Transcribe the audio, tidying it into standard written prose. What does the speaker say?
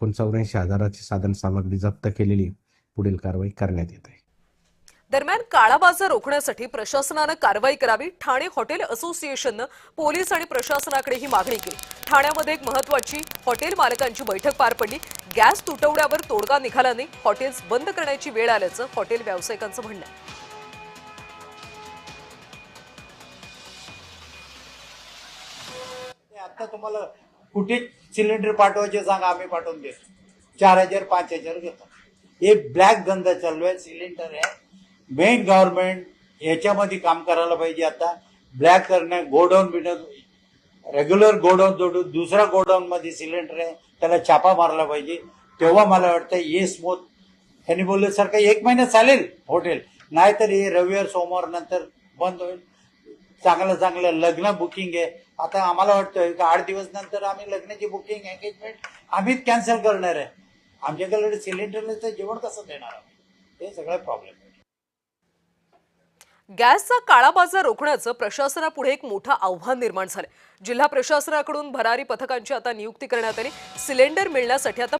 84,000ची साधन सामग्री जप्त केलेली पुढील कारवाई करण्यात येत आहे। दरम्यान काळा बाजार रोखण्यासाठी प्रशासनानं कारवाई करावी। ठाणे हॉटेल असोसिएशननं पोलीस आणि प्रशासनाकडे ही मागणी केली। ठाण्यामध्ये एक महत्त्वाची हॉटेल मालकांची बैठक पार पडली। गॅस तुटवड्यावर तोडगा निघाला नाही, हॉटेल्स बंद करण्याची वेळ आल्याचं हॉटेल व्यावसायिकांचं म्हणणं आहे। आता तुम्हाला कुठे सिलेंडर पाठवायचे सांगा, आम्ही पाठवून देतो। 4,000 5,000 घेतो। हे ब्लॅक धंदा चालू आहे। सिलेंडर आहे, मेन गव्हर्नमेंट याच्यामध्ये काम करायला पाहिजे। आता ब्लॅक करणे, गोडाऊन रेग्युलर गोडाऊन जोडून दुसरा गोडाऊन मध्ये सिलेंडर आहे त्याला छापा मारला पाहिजे। तेव्हा मला वाटतं हे स्मूथ यांनी बोलले सारखं 1 महिना चालेल हॉटेल, नाहीतर हे रविवार सोमवार नंतर बंद होईल। चांगलं लग्न बुकिंग आहे। आता आम्हाला वाटतं की 8 दिवस नंतर आम्ही लग्नाची बुकिंग एंगेजमेंट आम्हीच कॅन्सल करणार आहे। आमच्याकडे सिलेंडरचं जेवण कसं देणार आम्ही, हे सगळं प्रॉब्लेम आहे। गॅसचा काळा बाजार रोखण्याचं प्रशासनापुढे एक मोठं आव्हान निर्माण झालंय। जिल्हा प्रशासनाकडून भरारी पथकांची आता नियुक्ती करण्यात आली। सिलेंडर मिळण्यासाठी आता